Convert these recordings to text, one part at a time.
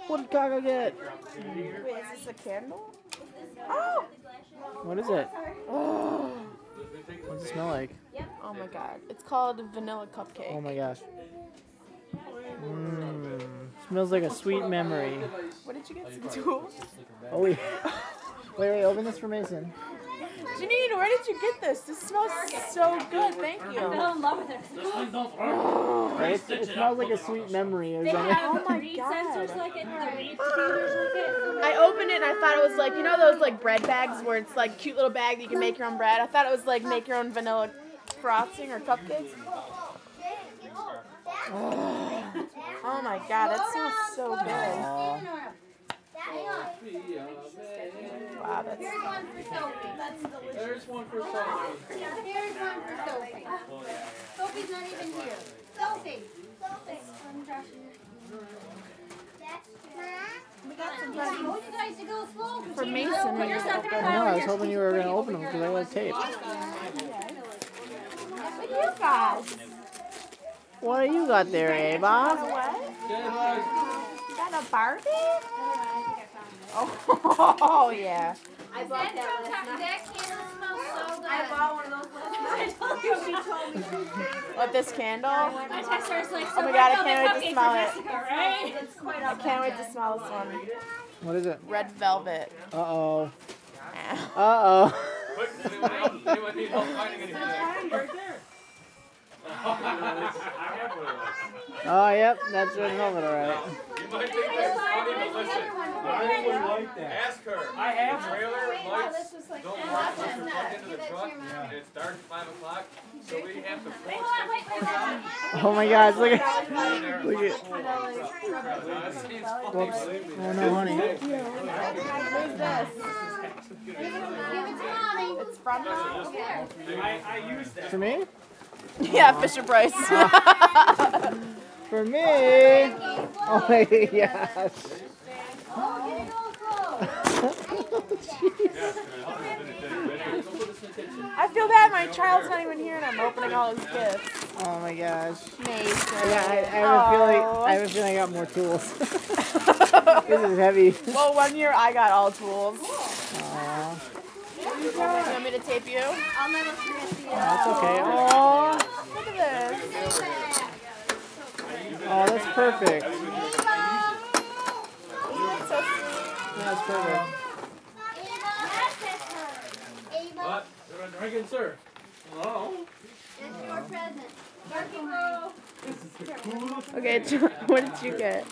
What did Kaka get? Wait, is this a candle? Oh! What is it? Oh, What does it smell like? oh my god. It's called vanilla cupcake. Oh my gosh. Smells like a sweet memory. What did you get? Some tools? Oh wait. Wait, open this for Mason. Janine, where did you get this? This smells so good. Thank you. I fell in love with it. Right? It smells like a sweet memory or They something. have Oh my reed God. sensors like it, the reed diffusers like it. I opened it and I thought it was like, you know those like bread bags where it's like cute little bag that you can make your own bread? I thought it was like make your own vanilla frosting or cupcakes. Oh my god, that smells so good. Wow, that's... Here's one for Sophie. That's delicious. There's one for Sophie. Here's one for Sophie. Sophie's not even here. Sophie. I told you guys to go slow. For Mason, Put your stuff in your I know, I was hoping you were going to open them because I like tape. What do you got? What do you got there, Ava? What? You got a Barbie? Oh, yeah. I bought that last night. That candle smells so good. I bought one of those last night. I told you, she told me. What, this candle? I text her, it's like, Oh my god, I can't wait to smell it. right? It's quite I can't wait to smell this one. What is it? Red velvet. Uh-oh. Uh-oh. Anyone need help finding anything? Right there. Oh, yep, that's red velvet, all right. You might think that's funny, but listen. I would like that. Ask her. I have The one. trailer lights This was like, don't yeah, work that's once they're plugged into Give the that to truck, your mom. and it's dark at 5 o'clock, so we have to Wait, force hold on, wait. Oh my gosh, look at look at Look whoops. Oh no, honey. Who's this? Give it to mommy. It's from her? I use that. For me? Yeah, Fisher Price. For me. Oh my gosh. Oh, get it all close. I feel bad my child's not even here and I'm opening all his gifts. Oh my gosh. Mason. Yeah, I have a feeling I got more tools. This is heavy. Well, 1 year I got all tools. Aw, You want me to tape you? I'll never forget the that's okay. Oh, look at this. Oh, that's perfect. That's so sweet. That's perfect. Ava, What? You're not drinking, sir? Hello? that's your present. Darky Okay, what did you get?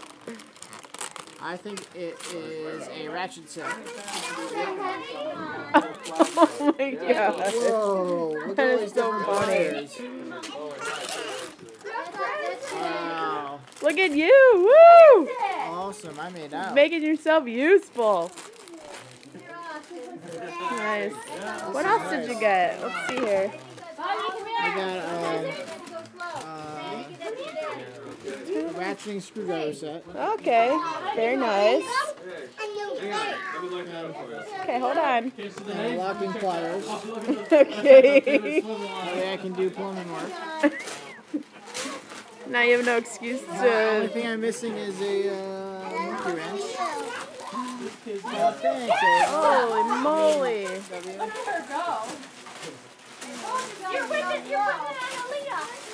I think it is a ratchet set. Oh my god. Whoa, look That at all is these so different funny. colors. Wow. Look at you. Woo! Awesome, I made out. Making yourself useful. Nice. What else did you get? Let's see here. I got ratcheting screwdriver set. Okay. Very nice. Okay, hold on. And locking pliers. Okay. That way I can do plumbing work. Now you have no excuse The only to... thing I'm missing is a monkey wrench. Oh, thanks, Ava. Holy moly. You're with it on Aaliyah.